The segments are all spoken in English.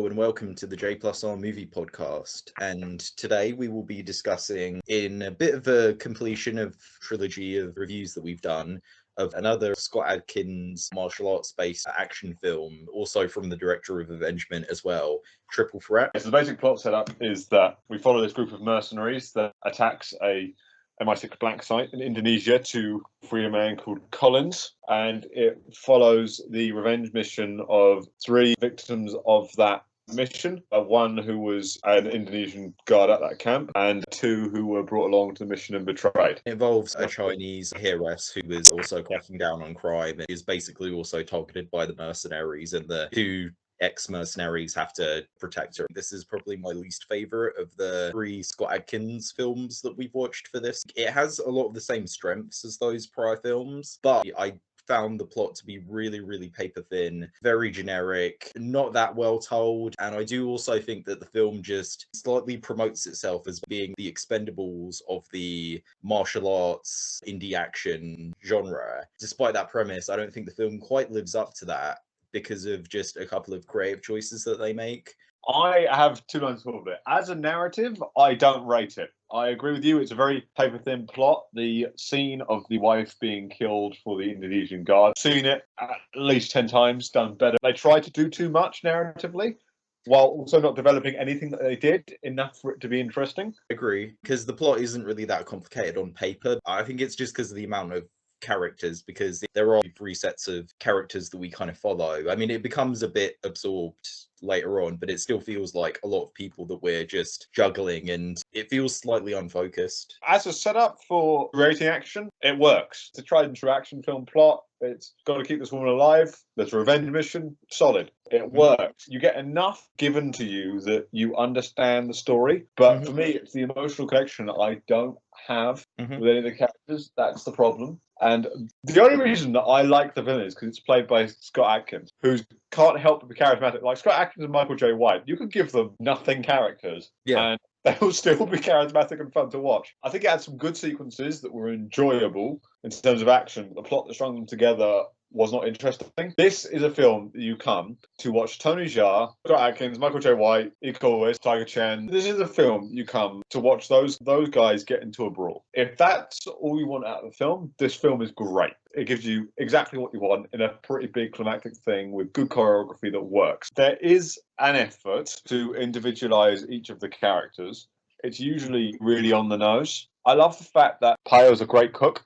Hello and welcome to the J Plus R Movie Podcast. And today we will be discussing, in a bit of a completion of trilogy of reviews that we've done, of another Scott Adkins martial arts-based action film, also from the director of Avengement as well, Triple Threat. So the basic plot setup is that we follow this group of mercenaries that attacks a MI6 black site in Indonesia to free a man called Collins, and it follows the revenge mission of three victims of that mission. One who was an Indonesian guard at that camp, and two who were brought along to the mission and betrayed. It involves a Chinese heiress who was also cracking down on crime and is basically also targeted by the mercenaries, and the two ex-mercenaries have to protect her. This is probably my least favorite of the three Scott Adkins films that we've watched for this. It has a lot of the same strengths as those prior films, but I found the plot to be really paper thin, very generic, not that well told, and I do also think that the film just slightly promotes itself as being the Expendables of the martial arts indie action genre. Despite that premise, I don't think the film quite lives up to that because of just a couple of creative choices that they make. I have two lines of it. As a narrative, I don't rate it. I agree with you. It's a very paper-thin plot. The scene of the wife being killed for the Indonesian guard, seen it at least 10 times, done better. They tried to do too much narratively, while also not developing anything that they did enough for it to be interesting. I agree, because the plot isn't really that complicated on paper. I think it's just because of the amount of characters, because there are three sets of characters that we kind of follow. I mean, it becomes a bit absorbed later on, but it still feels like a lot of people that we're just juggling, and it feels slightly unfocused. As a setup for rating action, it works. It's a tried and true action film plot. It's got to keep this woman alive. There's a revenge mission. Solid. It works. You get enough given to you that you understand the story. But for me, it's the emotional connection that I don't have with any of the characters. That's the problem. And the only reason that I like the villain is because it's played by Scott Adkins, who can't help but be charismatic. Like Scott Adkins and Michael J. White, you could give them nothing characters, and they will still be charismatic and fun to watch. I think it had some good sequences that were enjoyable in terms of action. The plot that strung them together was not interesting. This is a film that you come to watch Tony Jaa, Scott Adkins, Michael J. White, Iko Uwais, Tiger Chen. This is a film you come to watch those guys get into a brawl. If that's all you want out of the film, this film is great. It gives you exactly what you want in a pretty big climactic thing with good choreography that works. There is an effort to individualize each of the characters. It's usually really on the nose. I love the fact that Payo's a great cook.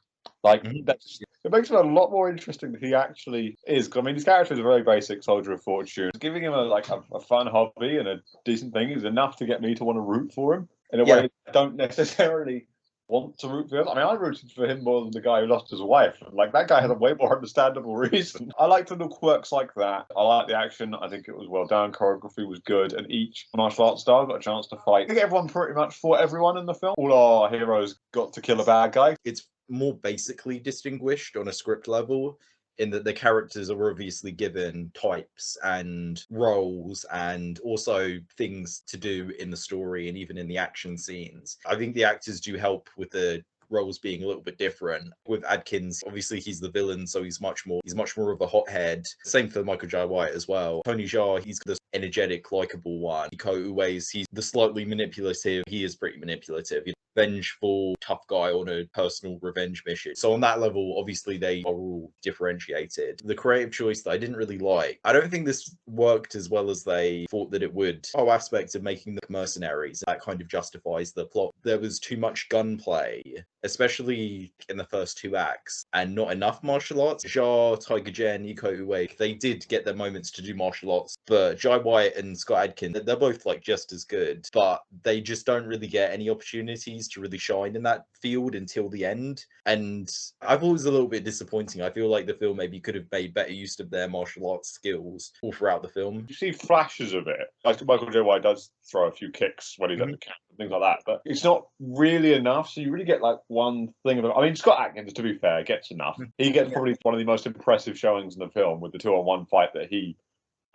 It makes him a lot more interesting than he actually is. I mean, his character is a very basic soldier of fortune. Giving him a fun hobby and a decent thing is enough to get me to want to root for him in a way I don't necessarily want to root for him. I mean, I rooted for him more than the guy who lost his wife. Like, that guy had a way more understandable reason. I like the little quirks like that. I like the action. I think it was well done. Choreography was good. And each martial arts star got a chance to fight. I think everyone pretty much fought everyone in the film. All our heroes got to kill a bad guy. It's more basically distinguished on a script level, in that the characters are obviously given types and roles and also things to do in the story and even in the action scenes. I think the actors do help with the roles being a little bit different. With Adkins, obviously he's the villain, so he's much more of a hothead. Same for Michael J. White as well. Tony Jaa, he's the energetic, likable one. Iko Uwais, he's the slightly manipulative. He is pretty manipulative. Vengeful, tough guy on a personal revenge mission. So on that level, obviously they are all differentiated. The creative choice that I didn't really like, I don't think this worked as well as they thought that it would. The whole aspect of making the mercenaries, that kind of justifies the plot. There was too much gunplay, especially in the first two acts, and not enough martial arts. Jaa, Tiger Chen, Iko Uwais, they did get their moments to do martial arts, but Jai White and Scott Adkins, they're both like just as good, but they just don't really get any opportunities to really shine in that field until the end. And I thought it was a little bit disappointing. I feel like the film maybe could have made better use of their martial arts skills all throughout the film. You see flashes of it. Like Michael J. White does throw a few kicks when he's at the camp and things like that, but it's not really enough. So you really get like one thing of it. I mean, Scott Adkins, to be fair, gets enough. He gets probably one of the most impressive showings in the film with the 2-on-1 fight that he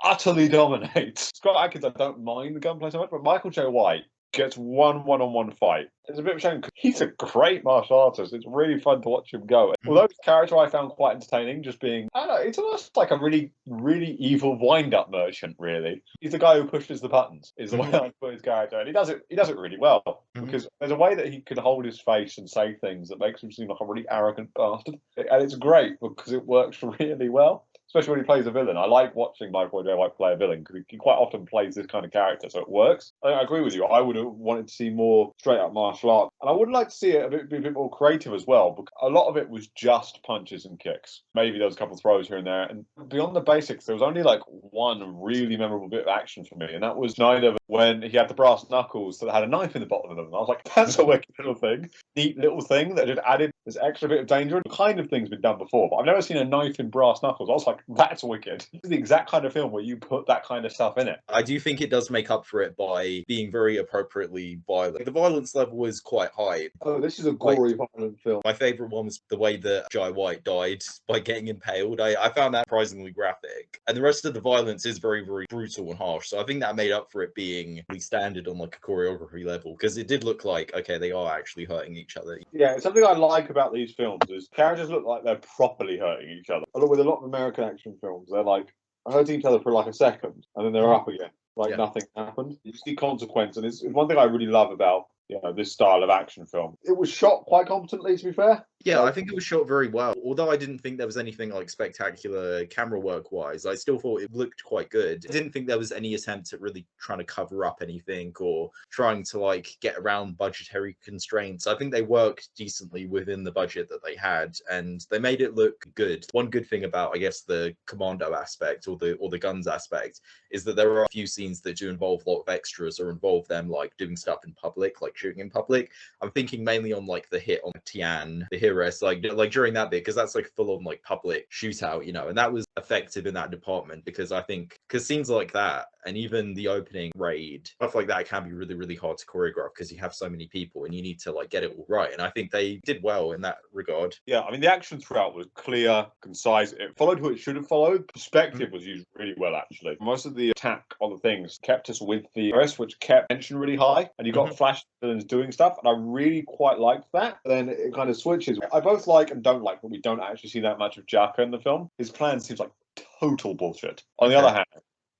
utterly dominates. Scott Adkins, I don't mind the gunplay so much, but Michael J. White gets one-on-one fight. It's a bit of a shame because he's a great martial artist. It's really fun to watch him go. Although his character I found quite entertaining, just being, I don't know, It's almost like a really, really evil wind-up merchant. Really, he's the guy who pushes the buttons. Is the way I put his character, and he does it. He does it really well because there's a way that he can hold his face and say things that makes him seem like a really arrogant bastard, and it's great because it works really well. Especially when he plays a villain. I like watching Michael J. White play a villain because he quite often plays this kind of character, so it works. I agree with you. I would have wanted to see more straight-up martial arts. And I would like to see it be a bit more creative as well, because a lot of it was just punches and kicks. Maybe there was a couple of throws here and there. And beyond the basics, there was only like one really memorable bit of action for me, and that was neither when he had the brass knuckles that had a knife in the bottom of them. And I was like, that's a wicked little thing. Neat little thing that had added this extra bit of danger. The kind of thing's been done before, but I've never seen a knife in brass knuckles. I was like, that's wicked. It's the exact kind of film where you put that kind of stuff in it. I do think it does make up for it by being very appropriately violent. The violence level is quite high. Oh, this is a gory, violent film. My favourite one was the way that Jai White died by getting impaled. I found that surprisingly graphic. And the rest of the violence is very, very brutal and harsh. So I think that made up for it being standard on like a choreography level, because it did look like, okay, they are actually hurting each other. Yeah, something I like about these films is characters look like they're properly hurting each other. With a lot of American action films, they're like hurting each other for like a second and then they're up again. Like nothing happened. You see consequence, and it's one thing I really love about this style of action film. It was shot quite competently, to be fair. Yeah, I think it was shot very well. Although I didn't think there was anything like spectacular camera work wise, I still thought it looked quite good. I didn't think there was any attempt at really trying to cover up anything or trying to like get around budgetary constraints. I think they worked decently within the budget that they had, and they made it look good. One good thing about, I guess, the commando aspect or the guns aspect is that there are a few scenes that do involve a lot of extras or involve them like doing stuff in public, like shooting in public. I'm thinking mainly on like the hit on Tian, the Heiress, like during that bit, because that's like full on like public shootout, and that was effective in that department, because I think scenes like that and even the opening raid, stuff like that can be really, really hard to choreograph because you have so many people and you need to like get it all right. And I think they did well in that regard. Yeah, I mean, the action throughout was clear, concise. It followed who it should have followed. Perspective was used really well, actually. Most of the attack on the things kept us with the rest, which kept tension really high. And you got flash villains doing stuff. And I really quite liked that. Then it kind of switches. I both like and don't like that we don't actually see that much of Jaka in the film. His plan seems like total bullshit. On the other hand,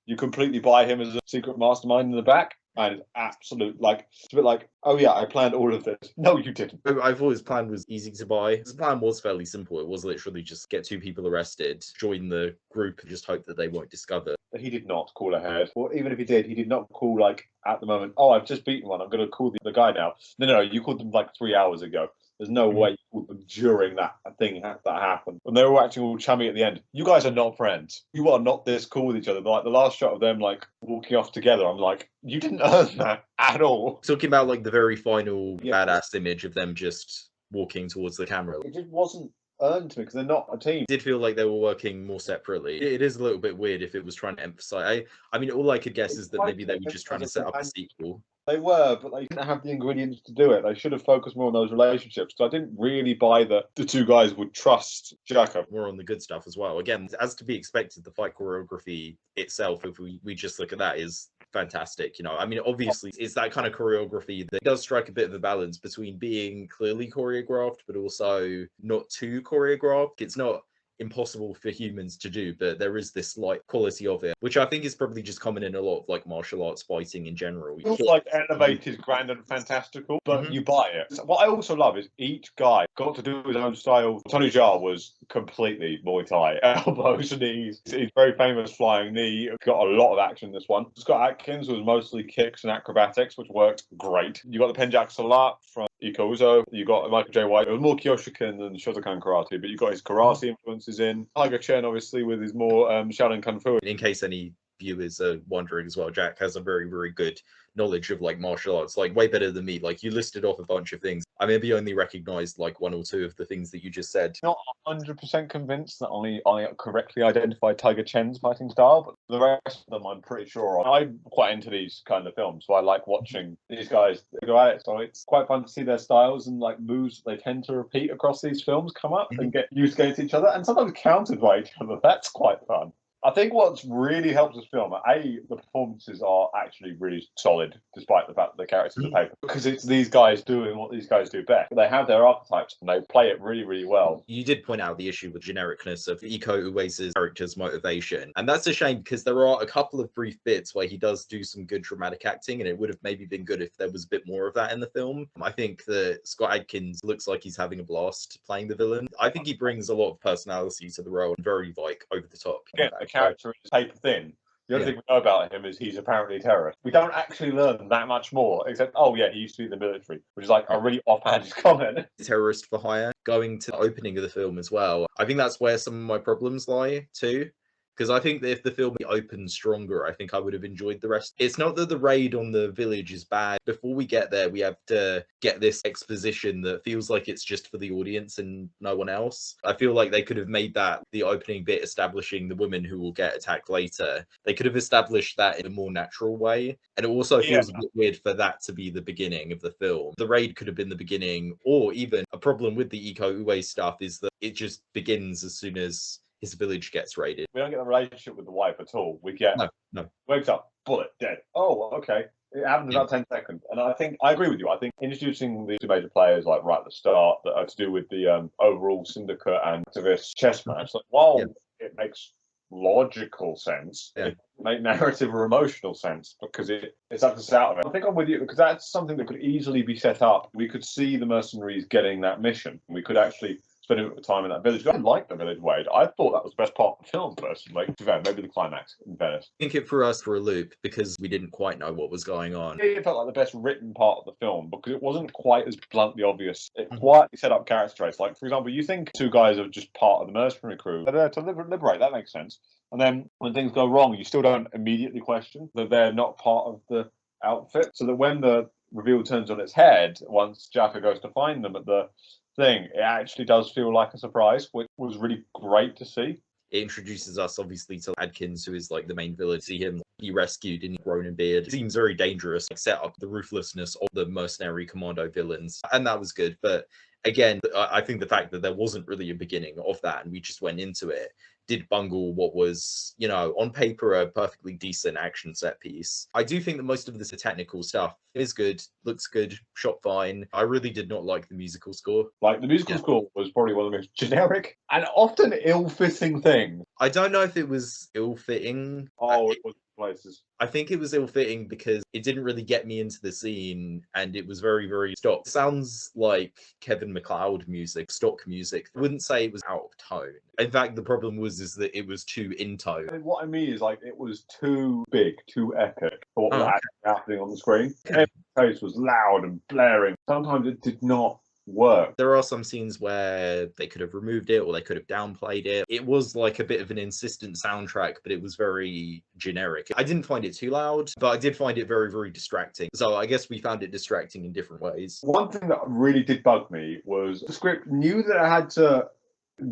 you completely buy him as a secret mastermind in the back, and it's absolute, like, it's a bit like, oh yeah, I planned all of this. No, you didn't. I thought his plan was easy to buy. His plan was fairly simple. It was literally just get 2 people arrested, join the group, and just hope that they won't discover. He did not call ahead. Or even if he did, he did not call, like, at the moment, oh, I've just beaten one, I'm going to call the guy now. No, you called them, like, 3 hours ago. There's no way you called them during that thing that happened. When they were acting all chummy at the end, you guys are not friends. You are not this cool with each other. But, like, the last shot of them, like, walking off together, I'm like, you didn't earn that at all. Talking about, like, the very final badass image of them just walking towards the camera. It just wasn't earned to me because they're not a team. It did feel like they were working more separately. It is a little bit weird if it was trying to emphasize. I mean, all I could guess is that maybe they were just trying to set up a sequel. They were, but they didn't have the ingredients to do it. They should have focused more on those relationships. So I didn't really buy that the 2 guys would trust Jaka. More on the good stuff as well. Again, as to be expected, the fight choreography itself, if we just look at that, is fantastic. I mean, obviously it's that kind of choreography that does strike a bit of a balance between being clearly choreographed but also not too choreographed. It's not impossible for humans to do, but there is this like quality of it, which I think is probably just common in a lot of like martial arts fighting in general. It's like elevated, grand and fantastical, but you buy it. What I also love is each guy got to do his own style. Tony Jaa was completely Muay Thai, elbows, knees. He's very famous flying knee. Got a lot of action in this one. Scott Atkins was mostly kicks and acrobatics, which worked great. You got the Penjak Salat from Iko Uwais. You got Michael J. White. It was more Kyokushin than Shotokan karate, but you got his karate influences in. Tiger Chen, obviously, with his more Shaolin Kung Fu. In case any viewers are wondering as well, Jack has a very, very good knowledge of like martial arts, like way better than me. Like, you listed off a bunch of things. I maybe only recognized like 1 or 2 of the things that you just said. Not 100% convinced that I correctly identified Tiger Chen's fighting style, but the rest of them I'm pretty sure on. I'm quite into these kind of films, so I like watching these guys go at it. So it's quite fun to see their styles and like moves they tend to repeat across these films come up and get used against each other, and sometimes countered by each other. That's quite fun. I think what's really helped this film, the performances are actually really solid, despite the fact that the characters are paper, because it's these guys doing what these guys do best. They have their archetypes and they play it really, really well. You did point out the issue with genericness of Iko Uwais' character's motivation, and that's a shame because there are a couple of brief bits where he does do some good dramatic acting, and it would have maybe been good if there was a bit more of that in the film. I think that Scott Adkins looks like he's having a blast playing the villain. I think he brings a lot of personality to the role and very like over the top. Again, the character is paper thin. The only thing we know about him is he's apparently a terrorist. We don't actually learn that much more, except, oh yeah, he used to be in the military, which is like a really offhanded comment. Terrorist for hire, going to the opening of the film as well. I think that's where some of my problems lie too. Because I think that if the film opened stronger, I think I would have enjoyed the rest. It's not that the raid on the village is bad. Before we get there, we have to get this exposition that feels like it's just for the audience and no one else. I feel like they could have made that the opening bit establishing the women who will get attacked later. They could have established that in a more natural way. And it also feels a bit weird for that to be the beginning of the film. The raid could have been the beginning, or even a problem with the Iko Uwais stuff is that it just begins as soon as his village gets raided. We don't get a relationship with the wife at all. We get no. Wakes up, bullet, dead. Oh, okay. It happened in about 10 seconds. And I agree with you. I think introducing the two major players like right at the start that are to do with the overall syndicate and activist chess match, like while it makes logical sense, it makes narrative or emotional sense because it sucks us out of it. I think I'm with you because that's something that could easily be set up. We could see the mercenaries getting that mission. We could actually spending a bit of time in that village. I like the village raid. I thought that was the best part of the film, personally. Maybe the climax in Venice. I think it threw us for a loop because we didn't quite know what was going on. It felt like the best written part of the film because it wasn't quite as bluntly obvious. It quietly set up character traits. Like, for example, you think two guys are just part of the mercenary crew. They're there to liberate. That makes sense. And then when things go wrong, you still don't immediately question that they're not part of the outfit. So that when the reveal turns on its head, once Jaffa goes to find them at the thing, it actually does feel like a surprise, which was really great to see. It introduces us obviously to Adkins, who is like the main villain. See him be rescued and grown in beard. It seems very dangerous. Set up the ruthlessness of the mercenary commando villains, and that was good. But again, I think the fact that there wasn't really a beginning of that and we just went into it did bungle what was, on paper, a perfectly decent action set piece. I do think that most of this technical stuff is good, looks good, shot fine. I really did not like the musical score. Like, the musical score was probably one of the most generic and often ill-fitting things. I don't know if it was ill-fitting. Oh, it was places. I think it was ill-fitting because it didn't really get me into the scene and it was very, very stock. Sounds like Kevin MacLeod music, stock music. I wouldn't say it was out of tone. In fact, the problem is that it was too in tone. What I mean is, like, it was too big, too epic for what was actually happening on the screen. Every face was loud and blaring. Sometimes it did not work. There are some scenes where they could have removed it or they could have downplayed it. It was like a bit of an insistent soundtrack, but it was very generic. I didn't find it too loud, but I did find it very, very distracting. So I guess we found it distracting in different ways. One thing that really did bug me was the script knew that it had to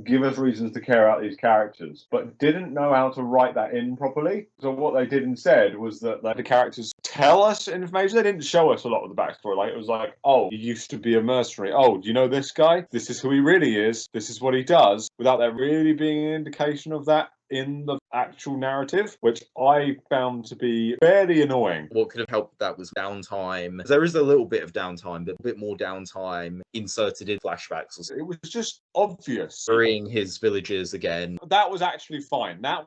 give us reasons to care about these characters, but didn't know how to write that in properly. So what they did instead was that the characters tell us information. They didn't show us a lot of the backstory. Like, it was like, oh, he used to be a mercenary. Oh, do you know this guy? This is who he really is. This is what he does, without there really being an indication of that in the actual narrative, which I found to be fairly annoying. What could have helped that was downtime. There is a little bit of downtime, but a bit more downtime inserted in flashbacks. It was just obvious. Burying his villagers again. That was actually fine. That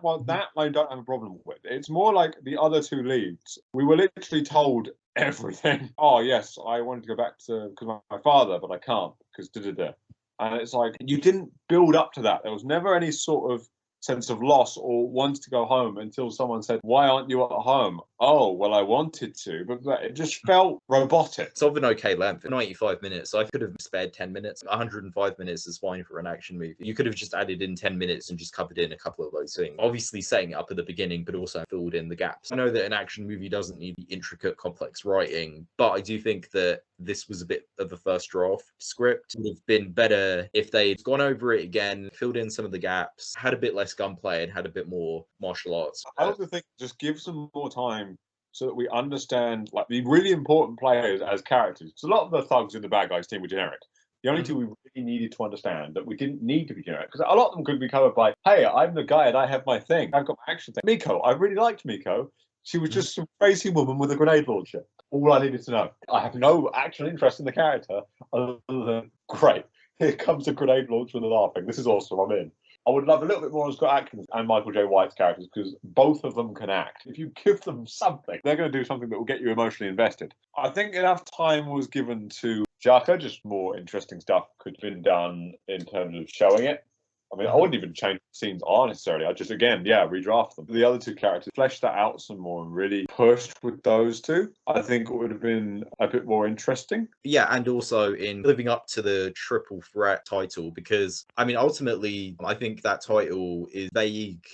I don't have a problem with. It's more like the other two leads. We were literally told everything. Oh yes, I wanted to go back to because my father, but I can't because da-da-da. And it's like, you didn't build up to that. There was never any sort of sense of loss or wanted to go home until someone said, why aren't you at home? Oh, well, I wanted to, but it just felt robotic. It's of an okay length, 95 minutes. I could have spared 10 minutes. 105 minutes is fine for an action movie. You could have just added in 10 minutes and just covered in a couple of those things. Obviously setting it up at the beginning, but also filled in the gaps. I know that an action movie doesn't need intricate, complex writing, but I do think that this was a bit of a first draft script. It would have been better if they'd gone over it again, filled in some of the gaps, had a bit less gunplay and had a bit more martial arts. I also think just give some more time so that we understand like the really important players as characters. Because a lot of the thugs in the bad guys team were generic. The only two we really needed to understand that we didn't need to be generic, because a lot of them could be covered by, hey, I'm the guy and I have my thing. I've got my action thing. Miko, I really liked Miko. She was just some crazy woman with a grenade launcher. All I needed to know. I have no actual interest in the character other than, great, here comes a grenade launcher and they're laughing. This is awesome, I'm in. I would love a little bit more on Scott Adkins and Michael J. White's characters, because both of them can act. If you give them something, they're going to do something that will get you emotionally invested. I think enough time was given to Jaka, just more interesting stuff could have been done in terms of showing it. I mean, I wouldn't even change the scenes necessarily. I just, again, redraft them. The other two characters, flesh that out some more and really pushed with those two. I think it would have been a bit more interesting. Yeah, and also in living up to the triple threat title, because, I mean, ultimately, I think that title is vague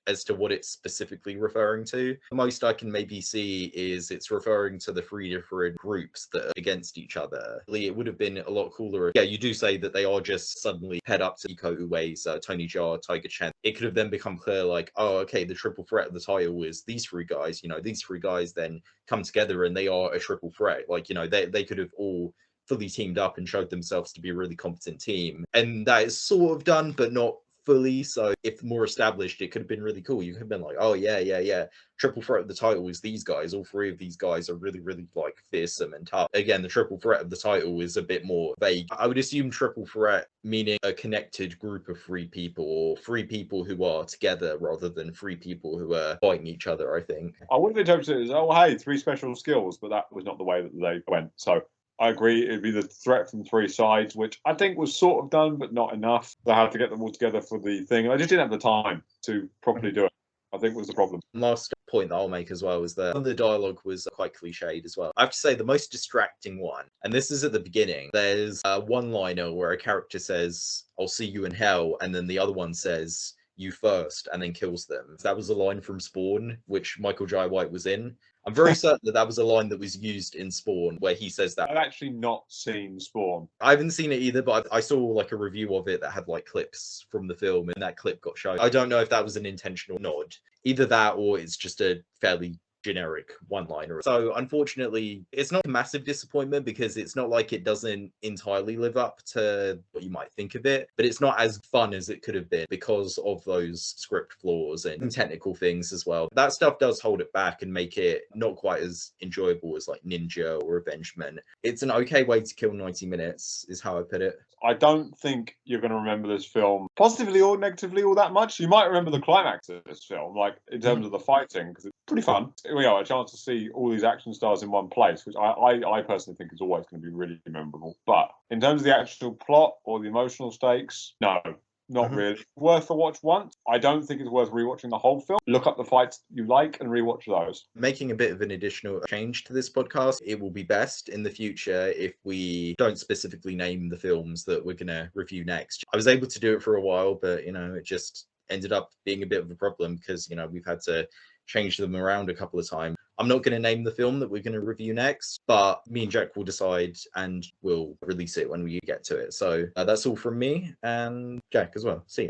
as to what it's specifically referring to. The most I can maybe see is it's referring to the three different groups that are against each other. It would have been a lot cooler if, you do say that they are just suddenly paired up to Iko Uwais, Tony Jaa, Tiger Chen. It could have then become clear, like, oh, okay, the triple threat of the title is these three guys. These three guys then come together and they are a triple threat. Like, they could have all fully teamed up and showed themselves to be a really competent team. And that is sort of done, but not fully. So if more established, it could have been really cool. You could have been like, oh yeah, triple threat of the title is these guys. All three of these guys are really, really like fearsome and tough. Again, the triple threat of the title is a bit more vague. I would assume triple threat meaning a connected group of three people, or three people who are together rather than three people who are fighting each other, I think. I would have interpreted it as, oh hey, three special skills, but that was not the way that they went. So I agree, it'd be the threat from three sides, which I think was sort of done, but not enough. They had to get them all together for the thing. I just didn't have the time to properly do it, I think was the problem. Last point that I'll make as well is that the dialogue was quite cliched as well. I have to say the most distracting one, and this is at the beginning, there's a one-liner where a character says, I'll see you in hell, and then the other one says, you first, and then kills them. That was a line from Spawn, which Michael J. White was in. I'm very certain that was a line that was used in Spawn, where he says that. I've actually not seen Spawn. I haven't seen it either, but I saw like a review of it that had like clips from the film, and that clip got shown. I don't know if that was an intentional nod. Either that, or it's just a fairly generic one-liner. So unfortunately, it's not a massive disappointment, because it's not like it doesn't entirely live up to what you might think of it, but it's not as fun as it could have been because of those script flaws and technical things as well. That stuff does hold it back and make it not quite as enjoyable as like Ninja or Avengement. It's an okay way to kill 90 minutes, is how I put it. I don't think you're going to remember this film positively or negatively all that much. You might remember the climax of this film, like in terms of the fighting, because it's pretty fun. A chance to see all these action stars in one place, which I personally think is always going to be really memorable. But in terms of the actual plot or the emotional stakes, no, not really. Worth a watch once. I don't think it's worth rewatching the whole film. Look up the fights you like and rewatch those. Making a bit of an additional change to this podcast, it will be best in the future if we don't specifically name the films that we're going to review next. I was able to do it for a while, but it just ended up being a bit of a problem because we've had to change them around a couple of times. I'm not going to name the film that we're going to review next, but me and Jack will decide and we'll release it when we get to it. So that's all from me and Jack as well. See ya.